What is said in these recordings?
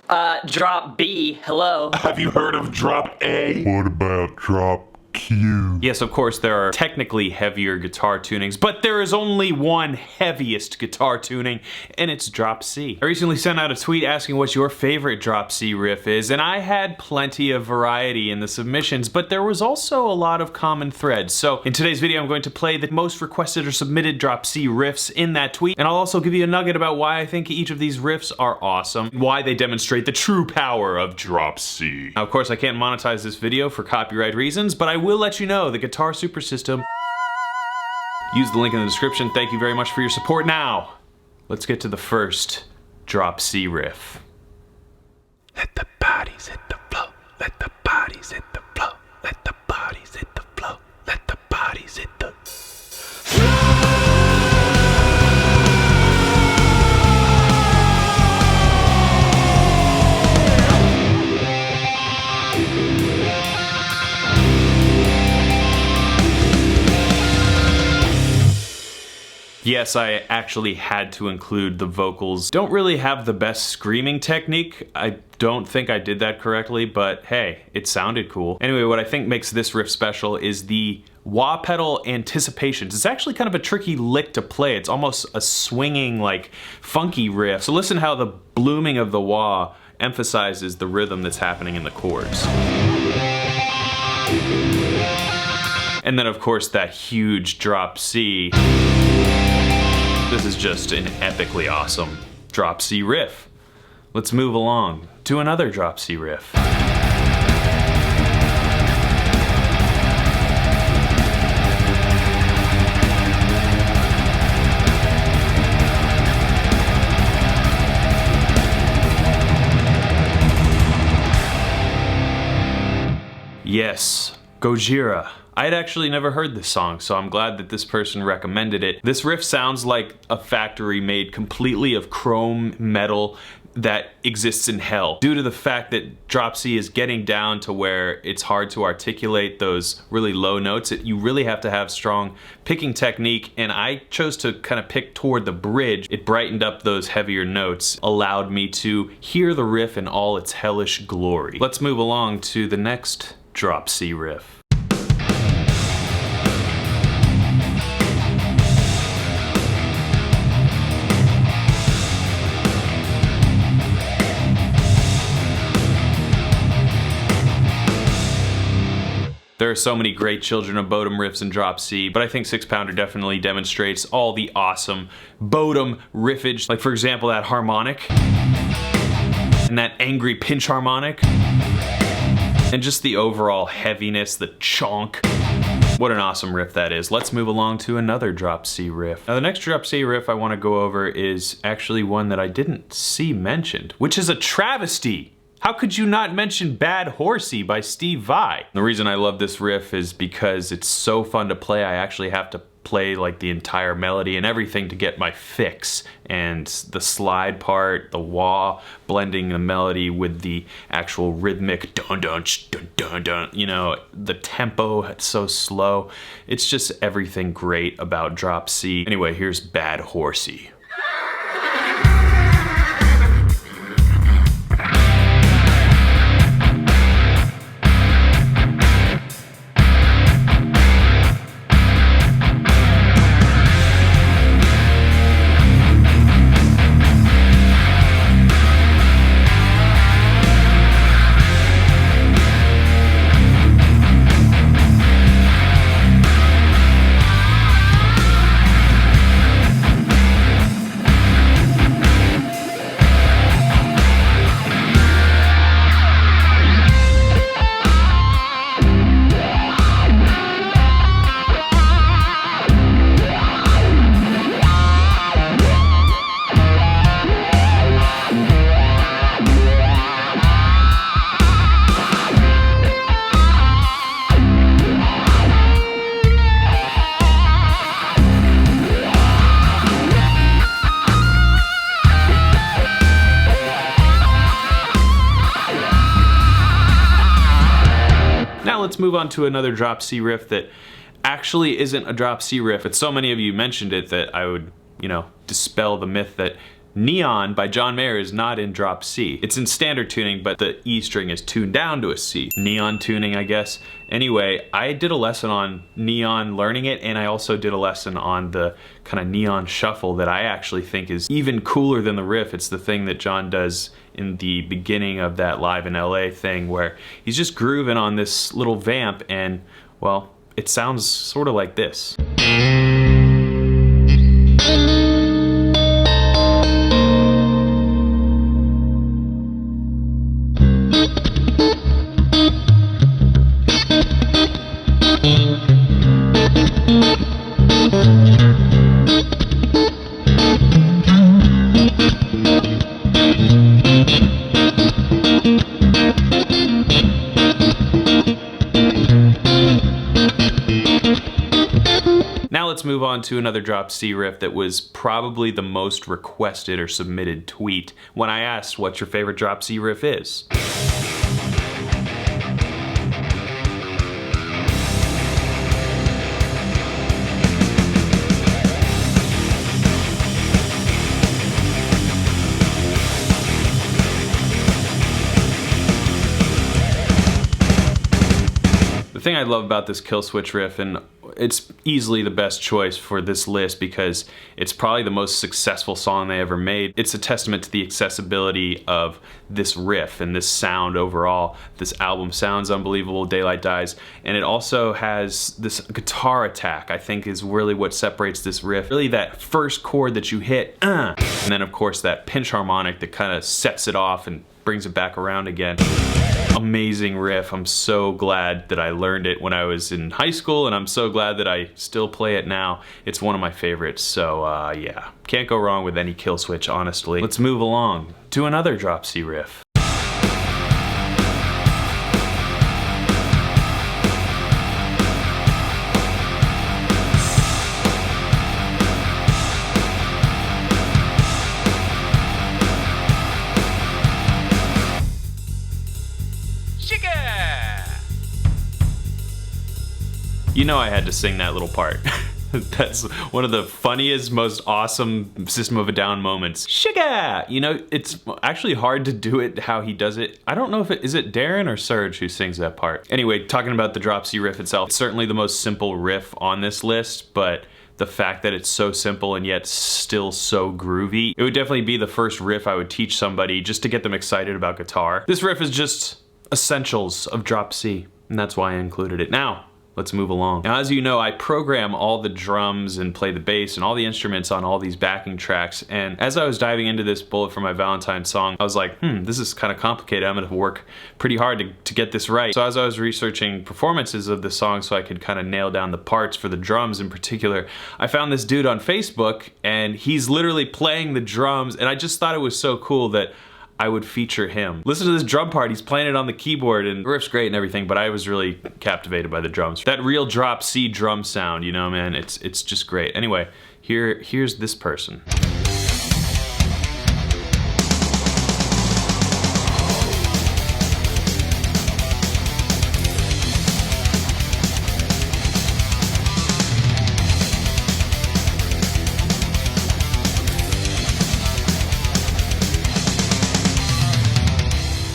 Drop B, hello. Have you heard of drop A? What about drop Q? Yes, of course, there are technically heavier guitar tunings, but there is only one heaviest guitar tuning, and it's drop C. I recently sent out a tweet asking what your favorite drop C riff is, and I had plenty of variety in the submissions, but there was also a lot of common threads. So in today's video, I'm going to play the most requested or submitted drop C riffs in that tweet, and I'll also give you a nugget about why I think each of these riffs are awesome, why they demonstrate the true power of drop C. Now, of course, I can't monetize this video for copyright reasons, but I will let you know the Guitar Super System. Use the link in the description. Thank you very much for your support. Now, let's get to the first drop C riff. Let the bodies hit the floor. Let the bodies hit the floor. Let the bodies hit the floor. Let the bodies hit the Yes, I actually had to include the vocals. Don't really have the best screaming technique. I don't think I did that correctly, but hey, it sounded cool. Anyway, what I think makes this riff special is the wah pedal anticipations. It's actually kind of a tricky lick to play. It's almost a swinging, like, funky riff. So listen how the blooming of the wah emphasizes the rhythm that's happening in the chords. And then, of course, that huge drop C. This is just an epically awesome drop C riff. Let's move along to another drop C riff. Yes, Gojira. I had actually never heard this song, so I'm glad that this person recommended it. This riff sounds like a factory made completely of chrome metal that exists in hell. Due to the fact that drop C is getting down to where it's hard to articulate those really low notes, you really have to have strong picking technique, and I chose to kind of pick toward the bridge. It brightened up those heavier notes, allowed me to hear the riff in all its hellish glory. Let's move along to the next drop C riff. There are so many great Children of Bodom riffs in drop C, but I think 6 Pounder definitely demonstrates all the awesome Bodom riffage. Like, for example, that harmonic, and that angry pinch harmonic, and just the overall heaviness, the chonk. What an awesome riff that is. Let's move along to another drop C riff. Now, the next drop C riff I want to go over is actually one that I didn't see mentioned, which is a travesty. How could you not mention Bad Horsey by Steve Vai? The reason I love this riff is because it's so fun to play. I actually have to play like the entire melody and everything to get my fix. And the slide part, the wah, blending the melody with the actual rhythmic dun dun dun dun dun, you know, the tempo, it's so slow. It's just everything great about drop C. Anyway, here's Bad Horsey. let's move on to another drop C riff that actually isn't a drop C riff, but so many of you mentioned it that I would, you know, dispel the myth that Neon by John Mayer is not in drop C. It's in standard tuning, but the E string is tuned down to a C. Neon tuning, I guess. Anyway, I did a lesson on Neon learning it, and I also did a lesson on the kind of Neon shuffle that I actually think is even cooler than the riff. It's the thing that John does in the beginning of that Live in LA thing where he's just grooving on this little vamp and, well, it sounds sort of like this. Now let's move on to another drop C riff that was probably the most requested or submitted tweet when I asked what your favorite drop C riff is. The thing I love about this kill switch riff, and it's easily the best choice for this list because it's probably the most successful song they ever made. It's a testament to the accessibility of this riff and this sound overall. This album sounds unbelievable, Daylight Dies, and it also has this guitar attack I think is really what separates this riff. Really that first chord that you hit, and then of course that pinch harmonic that kind of sets it off and brings it back around again. Amazing riff. I'm so glad that I learned it when I was in high school, and I'm so glad that I still play it now. It's one of my favorites, so yeah. Can't go wrong with any kill switch, honestly. Let's move along to another drop C riff. You know I had to sing that little part. That's one of the funniest, most awesome System of a Down moments. Sugar! You know, it's actually hard to do it how he does it. I don't know if is it Darren or Serge who sings that part. Anyway, talking about the drop C riff itself, it's certainly the most simple riff on this list, but the fact that it's so simple and yet still so groovy, it would definitely be the first riff I would teach somebody just to get them excited about guitar. This riff is just essentials of drop C, and that's why I included it. Now, let's move along. Now, as you know, I program all the drums and play the bass and all the instruments on all these backing tracks, and as I was diving into this bullet for my Valentine's song, I was like, this is kind of complicated. I'm gonna work pretty hard to get this right. So as I was researching performances of the song so I could kind of nail down the parts for the drums in particular, I found this dude on Facebook, and he's literally playing the drums, and I just thought it was so cool that I would feature him. Listen to this drum part, he's playing it on the keyboard, and the riff's great and everything, but I was really captivated by the drums. That real drop C drum sound, you know, man, it's just great. Anyway, here's this person.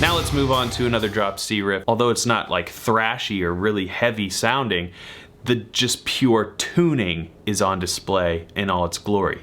Now let's move on to another drop C riff. Although it's not like thrashy or really heavy sounding, the just pure tuning is on display in all its glory.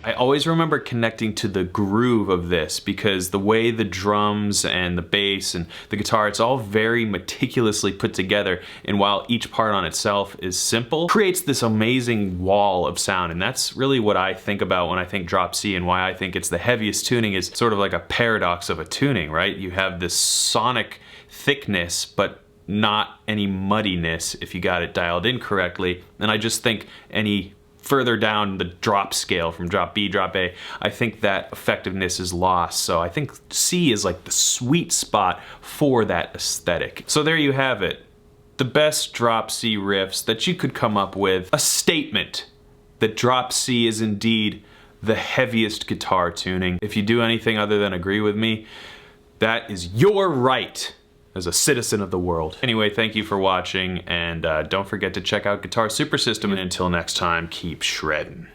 I always remember connecting to the groove of this because the way the drums and the bass and the guitar, it's all very meticulously put together, and while each part on itself is simple, creates this amazing wall of sound, and that's really what I think about when I think drop C, and why I think it's the heaviest tuning is sort of like a paradox of a tuning, right? You have this sonic thickness, but not any muddiness if you got it dialed in correctly, and I just think any further down the drop scale from drop B, drop A, I think that effectiveness is lost. So I think C is like the sweet spot for that aesthetic. So there you have it. The best drop C riffs that you could come up with. A statement that drop C is indeed the heaviest guitar tuning. If you do anything other than agree with me, that is your right as a citizen of the world. Anyway, thank you for watching, and don't forget to check out Guitar Super System, and until next time, keep shredding.